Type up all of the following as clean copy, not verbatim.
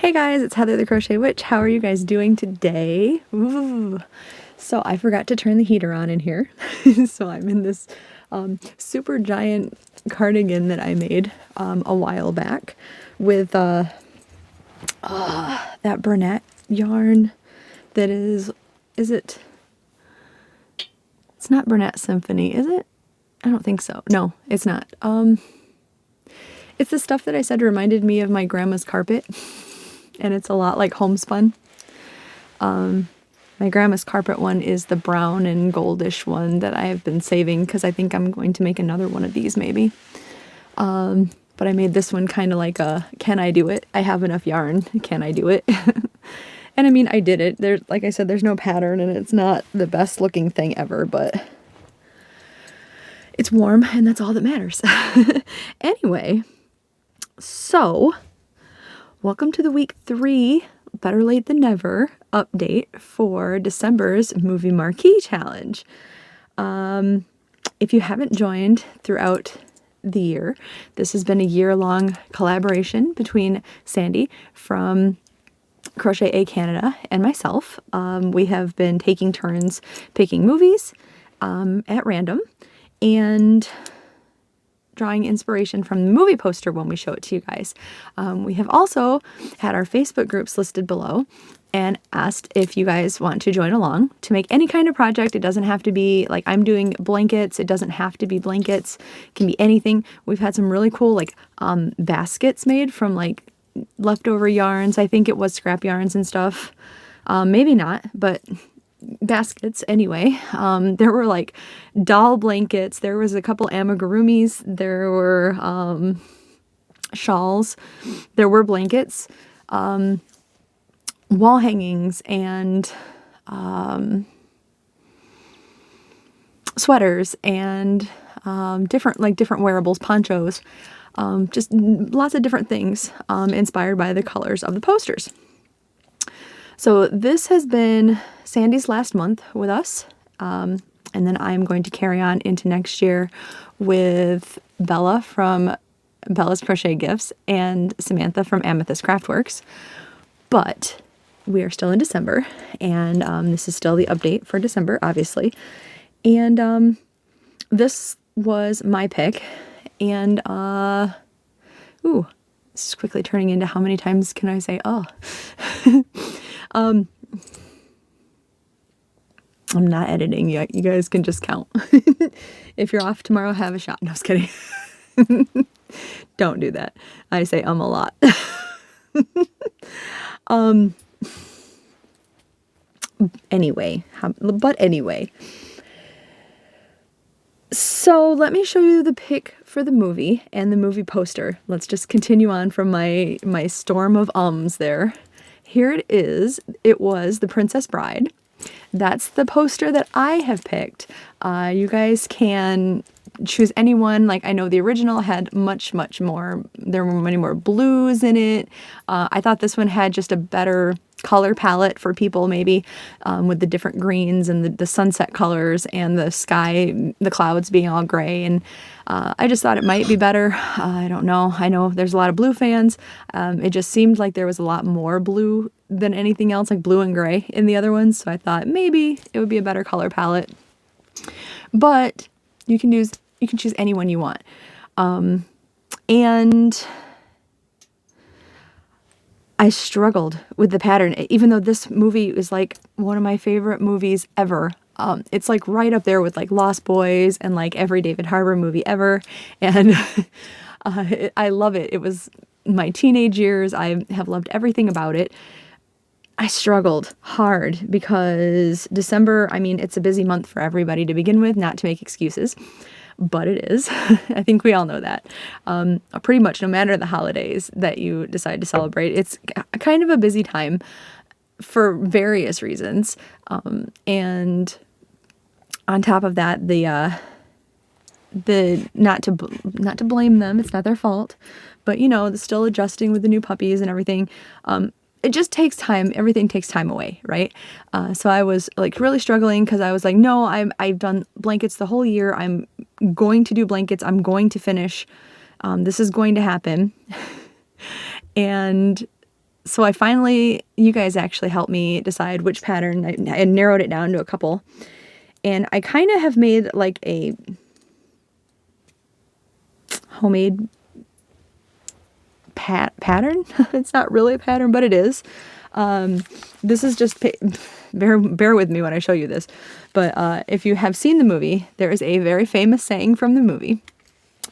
Hey guys, it's Heather the Crochet Witch. How are you guys doing today? Ooh. So I forgot to turn the heater on in here. So I'm in this super giant cardigan that I made a while back with that Burnett yarn that is it? It's not Burnett Symphony, is it? I don't think so. No, it's not. It's the stuff that I said reminded me of my grandma's carpet. And it's a lot like homespun. My grandma's carpet one is the brown and goldish one that I have been saving because I think I'm going to make another one of these maybe. But I made this one kind of like a, can I do it? I have enough yarn. Can I do it? And I mean, I did it. There's, like I said, there's no pattern and it's not the best looking thing ever, but it's warm and that's all that matters. Anyway, so welcome to the week 3, better late than never, update for December's Movie Marquee Challenge. If you haven't joined throughout the year, this has been a year-long collaboration between Sandy from Crochet A Canada and myself. We have been taking turns picking movies at random and drawing inspiration from the movie poster when we show it to you guys. We have also had our Facebook groups listed below and asked if you guys want to join along to make any kind of project. It doesn't have to be like I'm doing blankets. It doesn't have to be blankets. It can be anything. We've had some really cool like baskets made from like leftover yarns. I think it was scrap yarns and stuff. Maybe not, but baskets anyway. There were like doll blankets, there was a couple amigurumis, there were shawls, there were blankets, wall hangings, and sweaters, and different wearables, ponchos, just lots of different things inspired by the colors of the posters. So this has been Sandy's last month with us, and then I'm going to carry on into next year with Bella from Bella's Crochet Gifts and Samantha from Amethyst Craftworks. But we are still in December, and this is still the update for December, obviously. And this was my pick, and ooh, this is quickly turning into how many times can I say oh. I'm not editing yet. You guys can just count. If you're off tomorrow, have a shot. No, I was kidding. Don't do that. I say a lot. Anyway. So let me show you the pick for the movie and the movie poster. Let's just continue on from my storm of ums there. Here it is. It was The Princess Bride. That's the poster that I have picked. You guys can choose anyone. Like I know the original had much more. There were many more blues in it. I thought this one had just a better color palette for people maybe with the different greens and the sunset colors and the sky, the clouds being all gray. And I just thought it might be better. I don't know. I know there's a lot of blue fans. It just seemed like there was a lot more blue than anything else, like blue and gray in the other ones. So I thought maybe it would be a better color palette. But you can choose anyone you want. And I struggled with the pattern, even though this movie is like one of my favorite movies ever. It's like right up there with like Lost Boys and like every David Harbour movie ever. And I love it. It was my teenage years. I have loved everything about it. I struggled hard because December, I mean, it's a busy month for everybody to begin with, not to make excuses, but it is. I think we all know that. Pretty much no matter the holidays that you decide to celebrate, it's kind of a busy time for various reasons. And on top of that, the not to blame them, it's not their fault, but you know, still adjusting with the new puppies and everything. It just takes time. Everything takes time away, right? So I was like really struggling because I was like, no, I've done blankets the whole year. I'm going to do blankets. I'm going to finish. This is going to happen. And So I finally, you guys actually helped me decide which pattern. I narrowed it down to a couple. And I kind of have made like a homemade pattern. It's not really a pattern, but it is. This is just, bear with me when I show you this. But if you have seen the movie, there is a very famous saying from the movie.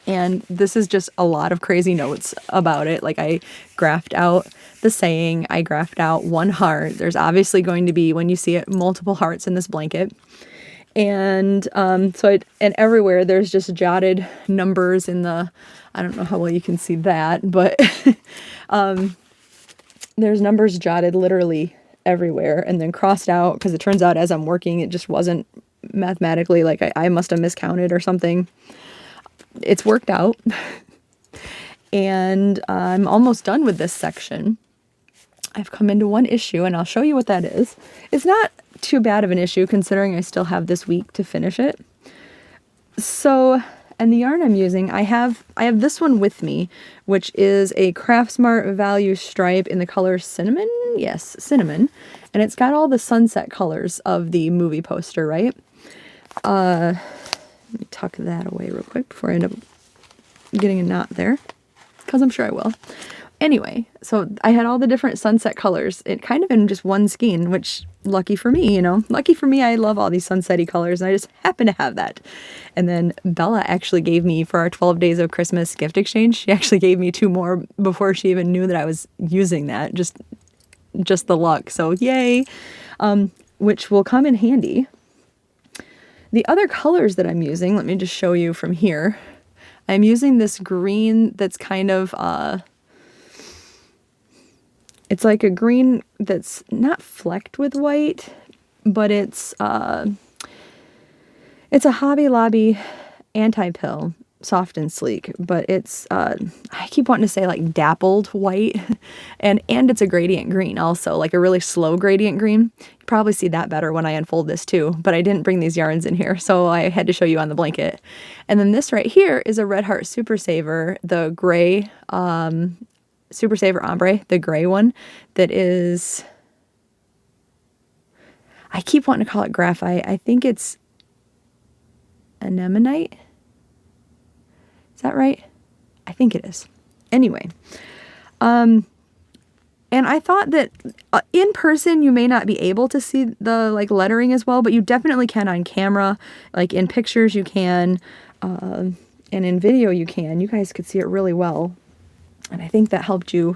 And this is just a lot of crazy notes about it. Like I graphed out the saying, I graphed out one heart. There's obviously going to be, when you see it, multiple hearts in this blanket. And and everywhere there's just jotted numbers in the, I don't know how well you can see that, but there's numbers jotted literally everywhere and then crossed out, because it turns out as I'm working, it just wasn't mathematically, like I must have miscounted or something. It's worked out. And I'm almost done with this section. I've come into one issue, and I'll show you what that is. It's not too bad of an issue considering I still have this week to finish it. So, and the yarn I'm using, I have this one with me, which is a Craftsmart Value stripe in the color cinnamon. Yes, cinnamon. And it's got all the sunset colors of the movie poster, right? Let me tuck that away real quick before I end up getting a knot there, because I'm sure I will. Anyway, so I had all the different sunset colors, it kind of in just one skein, which lucky for me, you know, lucky for me, I love all these sunsetty colors and I just happen to have that. And then Bella actually gave me, for our 12 days of Christmas gift exchange, she actually gave me 2 more before she even knew that I was using that. Just the luck. So yay, which will come in handy. The other colors that I'm using, let me just show you from here. I'm using this green that's kind of, it's like a green that's not flecked with white, but it's a Hobby Lobby anti-pill, soft and sleek, but it's, I keep wanting to say like dappled white, and it's a gradient green also, like a really slow gradient green. You probably see that better when I unfold this too, but I didn't bring these yarns in here, so I had to show you on the blanket. And then this right here is a Red Heart Super Saver, the gray, Super Saver Ombre, the gray one that is, I keep wanting to call it graphite. I think it's anemonite. Is that right? I think it is. Anyway, and I thought that in person you may not be able to see the like lettering as well, but you definitely can on camera. Like in pictures you can, and in video you can. You guys could see it really well. And I think that helped you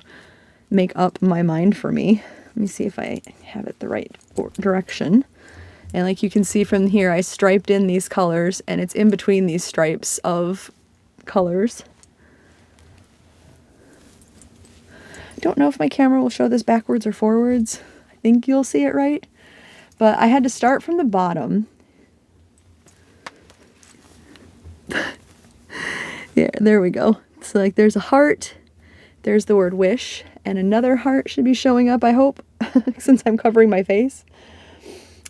make up my mind for me. Let me see if I have it the right direction. And like you can see from here, I striped in these colors, and it's in between these stripes of colors. I don't know if my camera will show this backwards or forwards. I think you'll see it right. But I had to start from the bottom. Yeah, there we go. So like there's a heart. There's the word wish, and another heart should be showing up, I hope, since I'm covering my face.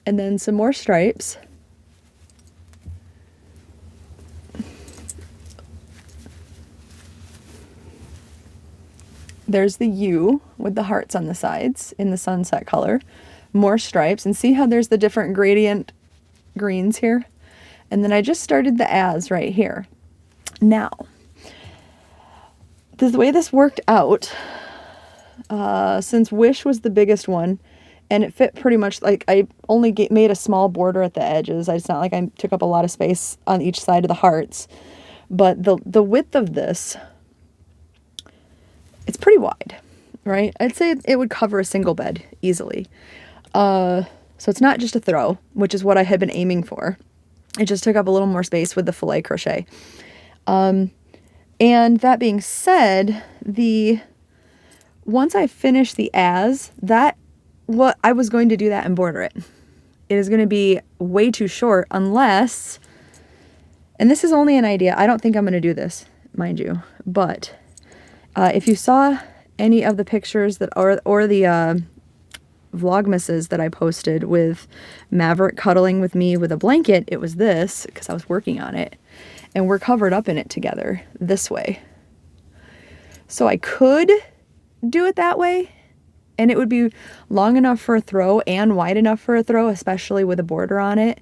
And then some more stripes. There's the U with the hearts on the sides in the sunset color. More stripes, and see how there's the different gradient greens here? And then I just started the as right here. Now, the way this worked out, since Wish was the biggest one, and it fit pretty much, like I only made a small border at the edges. It's not like I took up a lot of space on each side of the hearts, but the width of this, it's pretty wide, right? I'd say it would cover a single bed easily. So it's not just a throw, which is what I had been aiming for. It just took up a little more space with the filet crochet. And that being said, once I finish the what I was going to do that and border it. It is going to be way too short unless, and this is only an idea, I don't think I'm going to do this, mind you, but if you saw any of the pictures that or the vlogmases that I posted with Maverick cuddling with me with a blanket, it was this, because I was working on it, and we're covered up in it together this way. So I could do it that way, And it would be long enough for a throw and wide enough for a throw, especially with a border on it.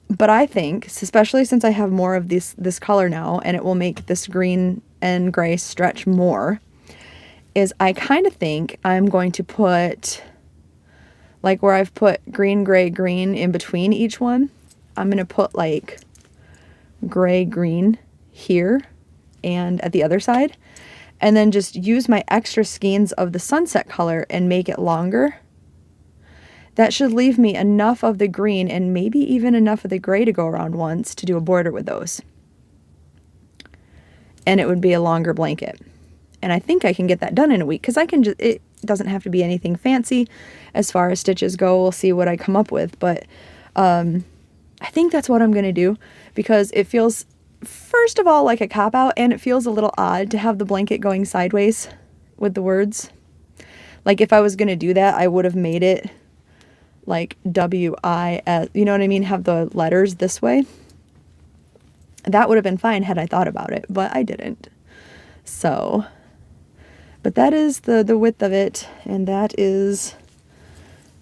But I think, especially since I have more of this color now, and it will make this green and gray stretch more, is I kind of think I'm going to put, like where I've put green, gray, green in between each one, I'm going to put like gray, green here and at the other side, and then just use my extra skeins of the sunset color and make it longer. That should leave me enough of the green and maybe even enough of the gray to go around once to do a border with those. And it would be a longer blanket. And I think I can get that done in a week, because I can just, it doesn't have to be anything fancy as far as stitches go. We'll see what I come up with, but I think that's what I'm going to do, because it feels, first of all, like a cop-out, and it feels a little odd to have the blanket going sideways with the words. Like if I was going to do that, I would have made it like W-I-S, you know what I mean? Have the letters this way. That would have been fine had I thought about it, but I didn't. So, but that is the width of it, and that is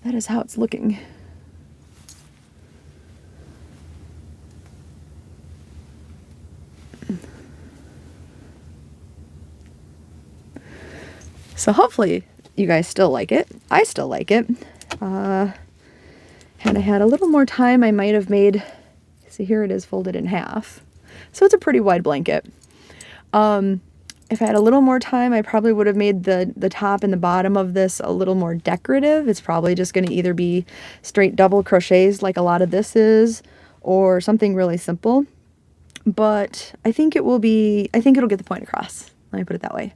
how it's looking. So hopefully you guys still like it. I still like it. Had I had a little more time, I might have made, see here it is folded in half. So it's a pretty wide blanket. If I had a little more time, I probably would have made the top and the bottom of this a little more decorative. It's probably just going to either be straight double crochets like a lot of this is, or something really simple. But I think it'll get the point across. Let me put it that way.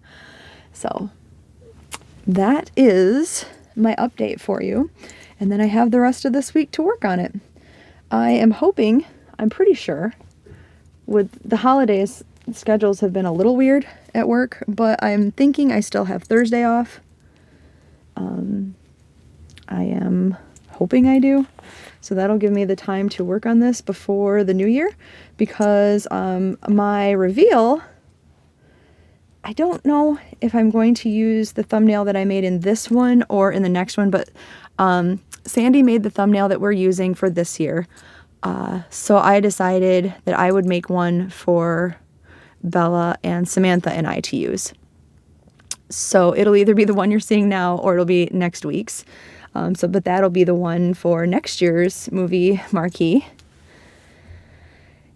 So that is my update for you. And then I have the rest of this week to work on it. I am hoping, I'm pretty sure, with the holidays, schedules have been a little weird at work, but I'm thinking I still have Thursday off. I am hoping I do. So that'll give me the time to work on this before the new year, because my reveal, I don't know if I'm going to use the thumbnail that I made in this one or in the next one, but Sandy made the thumbnail that we're using for this year. So I decided that I would make one for Bella and Samantha and I to use. So it'll either be the one you're seeing now or it'll be next week's. But that'll be the one for next year's movie Marquee.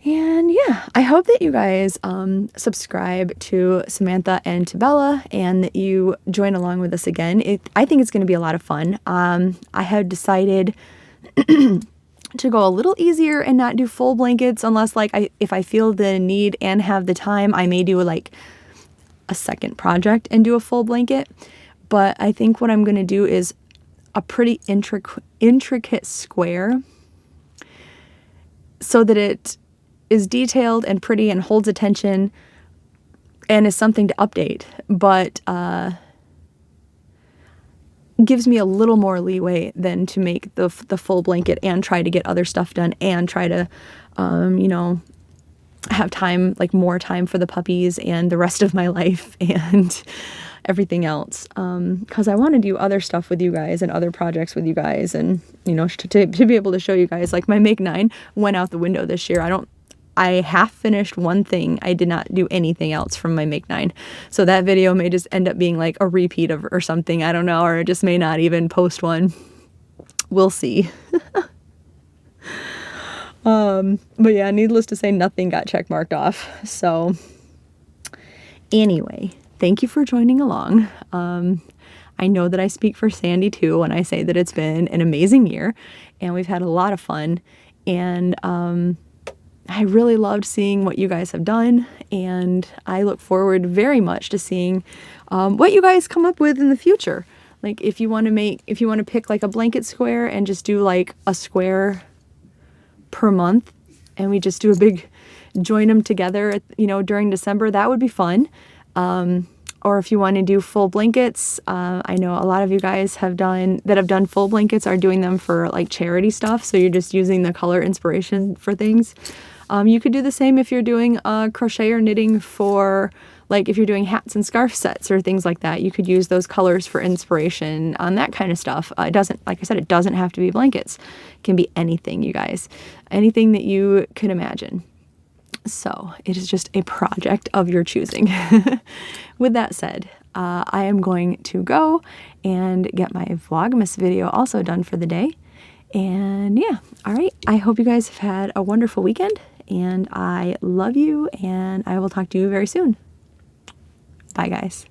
And yeah, I hope that you guys subscribe to Samantha and to Bella, and that you join along with us again. I think it's going to be a lot of fun. I had decided to go a little easier and not do full blankets, unless if I feel the need and have the time, I may do like a second project and do a full blanket. But I think what I'm going to do is a pretty intricate square, so that it is detailed and pretty and holds attention and is something to update, but gives me a little more leeway than to make the full blanket and try to get other stuff done and try to, have time, like more time for the puppies and the rest of my life and everything else. Because I want to do other stuff with you guys and other projects with you guys, and, to be able to show you guys, like my Make 9 went out the window this year. I half finished one thing. I did not do anything else from my Make 9. So that video may just end up being like a repeat of or something. I don't know, or I just may not even post one. We'll see. But yeah, needless to say, nothing got check marked off. So anyway, thank you for joining along. I know that I speak for Sandy too when I say that it's been an amazing year and we've had a lot of fun, and I really loved seeing what you guys have done, and I look forward very much to seeing what you guys come up with in the future. Like if you want to pick like a blanket square and just do like a square per month, and we just do a big, join them together, during December, that would be fun. Or if you want to do full blankets, I know a lot of you guys have done full blankets are doing them for like charity stuff. So you're just using the color inspiration for things. You could do the same if you're doing crochet or knitting for Like if you're doing hats and scarf sets or things like that, you could use those colors for inspiration on that kind of stuff. It doesn't, like I said, it doesn't have to be blankets. It can be anything, you guys. Anything that you could imagine. So it is just a project of your choosing. With that said, I am going to go and get my Vlogmas video also done for the day. And yeah, all right. I hope you guys have had a wonderful weekend, and I love you, and I will talk to you very soon. Bye, guys.